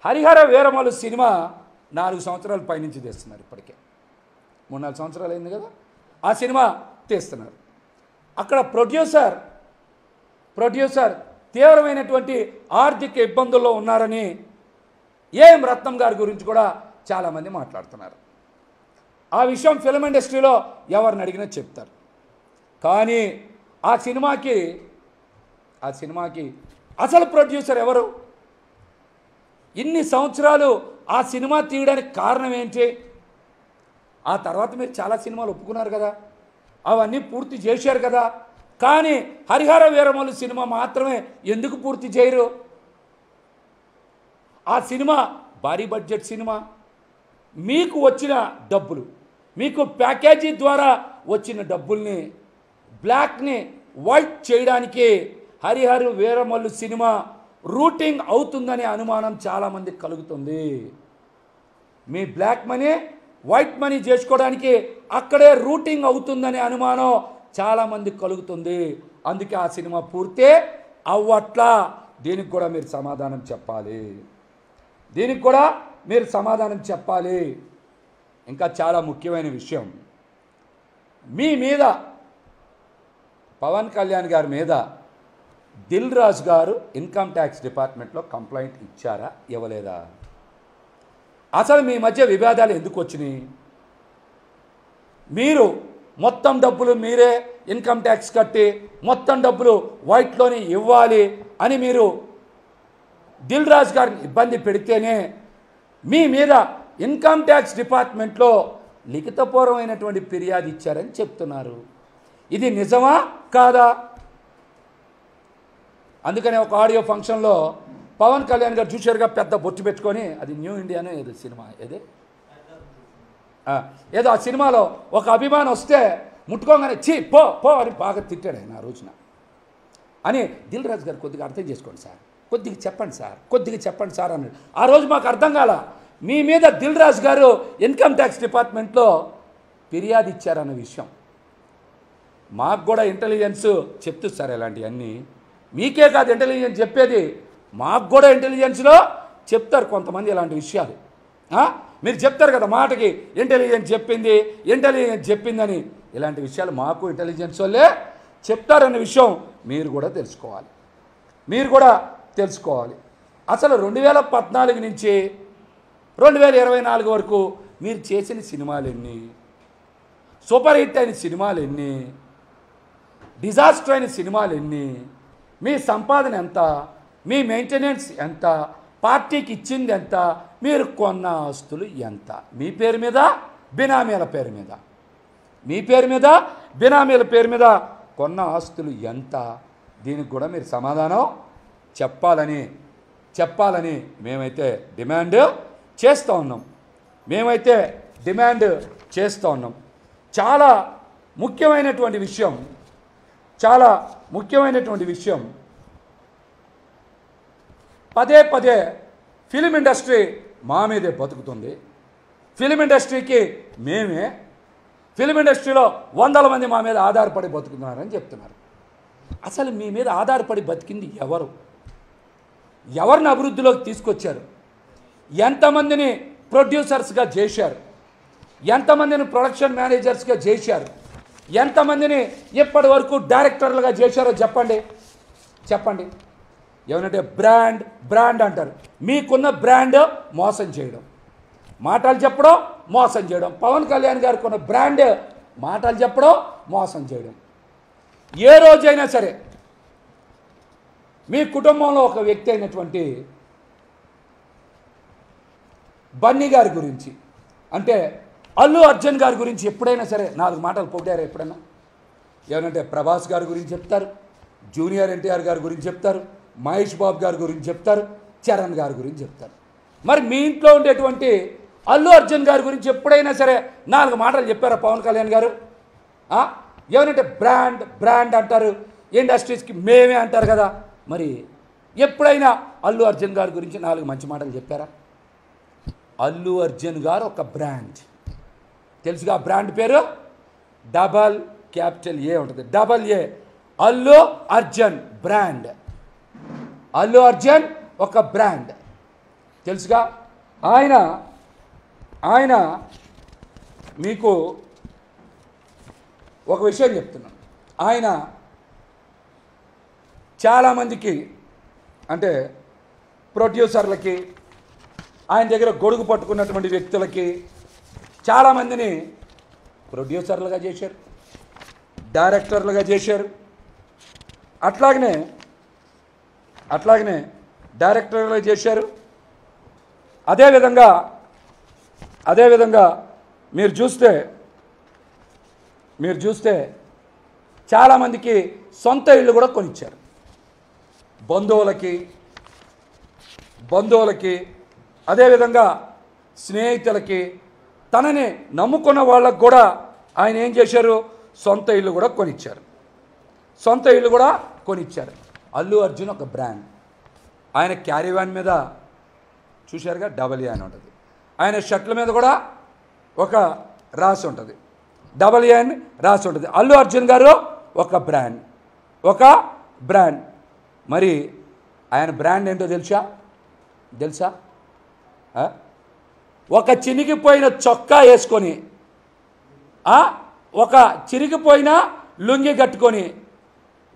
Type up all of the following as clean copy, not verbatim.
Harihara Veeramallu cinema 4 సంవత్సరాల పైనుంచి తీస్తున్నారు. ఇప్పటికే 3-4 సంవత్సరాలు అయింది కదా ఆ సినిమా తీస్తున్నారు. అక్కడ ప్రొడ్యూసర్ తీవ్రమైనటువంటి ఆర్థిక ఇబ్బందుల్లో ఉన్నారని ఏఎం రత్నం గారి గురించి కూడా చాలామంది మాట్లాడుతున్నారు. ఆ విషయం ఫిల్మ్ ఇండస్ట్రీలో ఎవరిని అడిగినా చెప్తారు. కానీ ఆ సినిమాకి అసలు ప్రొడ్యూసర్ ఎవరు? ఇన్ని సంవత్సరాలు ఆ సినిమా తీయడానికి కారణం ఏంటి? ఆ తర్వాత మీరు చాలా సినిమాలు ఒప్పుకున్నారు కదా, అవన్నీ పూర్తి చేశారు కదా. కానీ హరిహర వీరమల్లు సినిమా మాత్రమే ఎందుకు పూర్తి చేయరు? ఆ సినిమా భారీ బడ్జెట్ సినిమా. మీకు వచ్చిన డబ్బులు, మీకు ప్యాకేజీ ద్వారా వచ్చిన డబ్బుల్ని బ్లాక్ని వైట్ చేయడానికి హరిహర వీరమల్లు సినిమా రూటింగ్ అవుతుందనే అనుమానం చాలామందికి కలుగుతుంది. మీ బ్లాక్ మనీ వైట్ మనీ చేసుకోవడానికి అక్కడే రూటింగ్ అవుతుందనే అనుమానం చాలామందికి కలుగుతుంది. అందుకే ఆ సినిమా పూర్తే అవ్వట్లా. దీనికి కూడా మీరు సమాధానం చెప్పాలి. ఇంకా చాలా ముఖ్యమైన విషయం, మీ మీద పవన్ కళ్యాణ్ గారి మీద దిల్ రాజు గారు ఇన్కమ్ ట్యాక్స్ డిపార్ట్మెంట్లో కంప్లైంట్ ఇచ్చారా, ఇవ్వలేదా? అసలు మీ మధ్య విభేదాలు ఎందుకు వచ్చినాయి? మీరు మొత్తం డబ్బులు మీరే ఇన్కమ్ ట్యాక్స్ కట్టి మొత్తం డబ్బులు వైట్లోనే ఇవ్వాలి అని మీరు దిల్ రాజు గారిని ఇబ్బంది పెడితేనే మీ మీద ఇన్కమ్ ట్యాక్స్ డిపార్ట్మెంట్లో లిఖితపూర్వమైనటువంటి ఫిర్యాదు ఇచ్చారని చెప్తున్నారు. ఇది నిజమా కాదా? అందుకనే ఒక ఆడియో ఫంక్షన్లో పవన్ కళ్యాణ్ గారు చూశారుగా, పెద్ద బొట్టు పెట్టుకొని, అది న్యూ ఇండియానో ఏదో సినిమా ఏదో ఆ సినిమాలో ఒక అభిమానం వస్తే ముట్టుకోగానే చీ పో పో అని బాగా తిట్టాడు ఆయన ఆ రోజున. అని దిల్ రాజు గారు కొద్దిగా అర్థం చేసుకోండి సార్, కొద్దిగా చెప్పండి సార్ అన్నాడు. ఆ రోజు మాకు అర్థం కాల, మీ మీద దిల్ రాజు గారు ఇన్కమ్ ట్యాక్స్ డిపార్ట్మెంట్లో ఫిర్యాదు ఇచ్చారన్న విషయం. మాకు కూడా ఇంటెలిజెన్స్ చెప్తుంది సార్ ఇలాంటివన్నీ. మీకే కాదు ఇంటెలిజెన్స్ చెప్పేది, మాకు కూడా ఇంటెలిజెన్స్లో చెప్తారు కొంతమంది ఇలాంటి విషయాలు. మీరు చెప్తారు కదా మాటకి ఇంటెలిజెన్స్ చెప్పిందని, ఇలాంటి విషయాలు మాకు ఇంటెలిజెన్స్ వాళ్ళే చెప్తారన్న విషయం మీరు కూడా తెలుసుకోవాలి. అసలు 2014 నుంచి 2024 వరకు మీరు చేసిన సినిమాలు ఎన్ని? సూపర్ హిట్ అయిన సినిమాలు ఎన్ని? డిజాస్టర్ అయిన సినిమాలు ఎన్ని? మీ సంపాదన ఎంత? మీ మెయింటెనెన్స్ ఎంత? పార్టీకి ఇచ్చింది ఎంత? మీరు కొన్న ఆస్తులు ఎంత? మీ పేరు మీద బినామీల పేరు మీద కొన్న ఆస్తులు ఎంత? దీనికి కూడా మీరు సమాధానం చెప్పాలని మేమైతే డిమాండ్ చేస్తూ ఉన్నాం. చాలా ముఖ్యమైనటువంటి విషయం, పదే ఫిలిం ఇండస్ట్రీ మా మీదే బతుకుతుంది. ఫిలిం ఇండస్ట్రీకి ఫిలిం ఇండస్ట్రీలో 100 మంది మా మీద ఆధారపడి బతుకుతున్నారని చెప్తున్నారు. అసలు మీ మీద ఆధారపడి బతికింది ఎవరు? ఎవరిని అభివృద్ధిలోకి తీసుకొచ్చారు? ఎంతమందిని ప్రొడ్యూసర్స్గా చేశారు? ఎంతమందిని ప్రొడక్షన్ మేనేజర్స్గా చేశారు? ఎంతమందిని ఇప్పటి వరకు డైరెక్టర్లుగా చేశారో చెప్పండి. ఏమనంటే బ్రాండ్ అంటారు. మీకున్న బ్రాండ్ మోసం చేయడం, మాటలు చెప్పడం మోసం చేయడం. పవన్ కళ్యాణ్ గారికి ఉన్న బ్రాండ్ మాటలు చెప్పడం మోసం చేయడం. ఏ రోజైనా సరే మీ కుటుంబంలో ఒక వ్యక్తి అయినటువంటి బన్నీ గారి గురించి, అంటే అల్లు అర్జున్ గారి గురించి ఎప్పుడైనా సరే 4 మాటలు పొగిడారు ఎప్పుడైనా? ఏమనంటే ప్రభాస్ గారి గురించి చెప్తారు, జూనియర్ ఎన్టీఆర్ గారి గురించి చెప్తారు, మహేష్ బాబు గారి గురించి చెప్తారు, చరణ్ గారి గురించి చెప్తారు. మరి మీ ఇంట్లో ఉండేటువంటి అల్లు అర్జున్ గారి గురించి ఎప్పుడైనా సరే 4 మాటలు చెప్పారా పవన్ కళ్యాణ్ గారు? ఏమనంటే బ్రాండ్ అంటారు, ఇండస్ట్రీస్కి మేమే అంటారు కదా. మరి ఎప్పుడైనా అల్లు అర్జున్ గారి గురించి 4 మంచి మాటలు చెప్పారా? అల్లు అర్జున్ గారు ఒక బ్రాండ్, తెలుసుగా బ్రాండ్ పేరు AA ఉంటుంది, AA అల్లు అర్జున్ బ్రాండ్. అల్లు అర్జున్ ఒక బ్రాండ్, తెలుసుగా. ఆయన ఆయన మీకు ఒక విషయం చెప్తున్నాను. ఆయన చాలామందికి అంటే ప్రొడ్యూసర్లకి, ఆయన దగ్గర గొడుగు పట్టుకున్నటువంటి వ్యక్తులకి చాలామందిని ప్రొడ్యూసర్లుగా చేశారు, డైరెక్టర్లుగా చేశారు. అట్లాగనే డైరెక్టర్లుగా చేశారు. అదేవిధంగా మీరు చూస్తే చాలామందికి సొంత ఇళ్ళు కూడా కొనిచ్చారు. బంధువులకి అదేవిధంగా స్నేహితులకి, తనని నమ్ముకున్న వాళ్ళకు కూడా ఆయన ఏం చేశారు? సొంత ఇల్లు కూడా కొనిచ్చారు. అల్లు అర్జున్ ఒక బ్రాండ్. ఆయన క్యారీవాన్ మీద చూశారుగా డబల్ఏ అని ఉంటుంది. ఆయన షర్ట్ల మీద కూడా ఒక రాసి ఉంటుంది, డబల్ఏ అని రాసి ఉంటుంది. అల్లు అర్జున్ గారు ఒక బ్రాండ్. మరి ఆయన బ్రాండ్ ఏంటో తెలుసా? ఒక చినిగిపోయిన చొక్కా వేసుకొని, ఒక చిరిగిపోయిన లుంగి కట్టుకొని,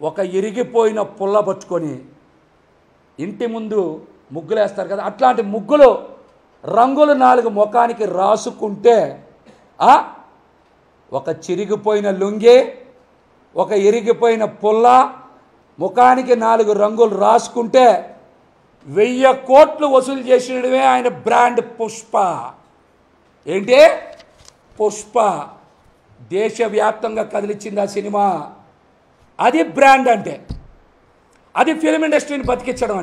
ఒక ఇరిగిపోయిన పుల్ల పట్టుకొని ఇంటి ముందు ముగ్గులు వేస్తారు కదా, అట్లాంటి ముగ్గులు రంగులు 4 ముఖానికి రాసుకుంటే, ఒక చిరిగిపోయిన లుంగి, ఒక ఇరిగిపోయిన పుల్ల, ముఖానికి 4 రంగులు రాసుకుంటే 1000 కోట్లు వసూలు చేసినవే ఆయన బ్రాండ్ పుష్ప. ఏంటి? పుష్ప. దేశవ్యాప్తంగా కదిలిచ్చింది ఆ సినిమా. అది బ్రాండ్ అంటే, అది ఫిల్మ్ ఇండస్ట్రీని బతికించడం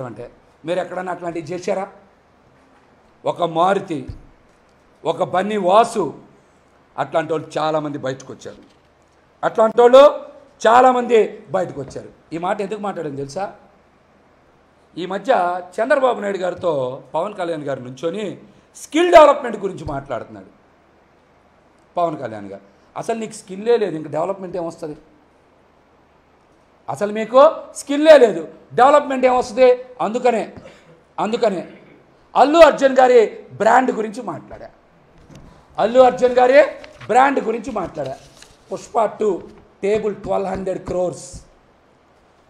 అంటే, మీరు ఎక్కడన్నా అట్లాంటివి చేశారా? ఒక మారుతి, ఒక బన్నీ వాసు, అట్లాంటి వాళ్ళు చాలామంది బయటకు వచ్చారు. ఈ మాట ఎందుకు మాట్లాడింది తెలుసా? ఈ మధ్య చంద్రబాబు నాయుడు గారితో పవన్ కళ్యాణ్ గారు నుంచొని స్కిల్ డెవలప్మెంట్ గురించి మాట్లాడుతున్నాడు. పవన్ కళ్యాణ్ గారు, అసలు నీకు స్కిల్లే లేదు, ఇంక డెవలప్మెంట్ ఏమొస్తుంది? అసలు మీకు స్కిల్లే లేదు, డెవలప్మెంట్ ఏమొస్తుంది? అందుకనే అల్లు అర్జున్ గారి బ్రాండ్ గురించి మాట్లాడా. Pushpa 2 table 1200 crores.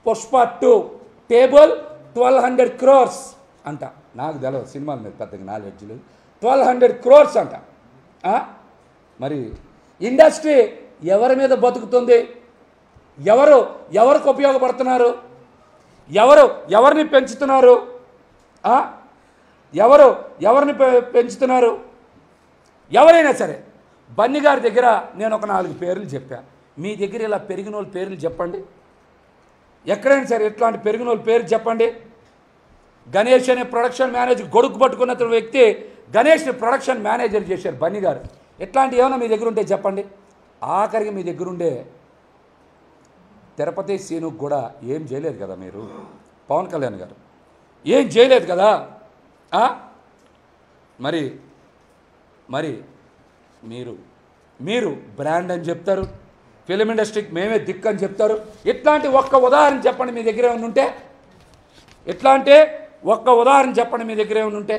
Pushpa 2 table 1200 crores అంట. నాకు తెలియదు సినిమాల మీద పెద్దగా నాలెడ్జ్లు. 1200 crores అంట. మరి ఇండస్ట్రీ ఎవరి మీద బతుకుతుంది? ఎవరికి ఉపయోగపడుతున్నారు? ఎవరిని పెంచుతున్నారు? ఎవరిని పెంచుతున్నారు? ఎవరైనా సరే. బన్నీ గారి దగ్గర నేను ఒక 4 పేర్లు చెప్పా. మీ దగ్గర ఇలా పెరిగిన వాళ్ళ పేర్లు చెప్పండి. ఎక్కడైనా సరే ఇట్లాంటి పెరిగిన వాళ్ళ పేరు చెప్పండి. గణేష్ అనే ప్రొడక్షన్ మేనేజర్, గొడుగు పట్టుకున్న వ్యక్తి గణేష్ని ప్రొడక్షన్ మేనేజర్ చేశారు బన్నీ గారు. ఇట్లాంటి ఏమైనా మీ దగ్గర ఉంటే చెప్పండి. ఆఖరికి మీ దగ్గరుండే తిరుపతి సీనుకు కూడా ఏం చేయలేదు కదా మీరు. పవన్ కళ్యాణ్ గారు ఏం చేయలేదు కదా. మరి మీరు బ్రాండ్ అని చెప్తారు, ఫిలిం ఇండస్ట్రీకి మేమే దిక్కు అని చెప్తారు. ఇట్లాంటి ఒక్క ఉదాహరణ చెప్పండి మీ దగ్గర ఏమైనా ఉంటే.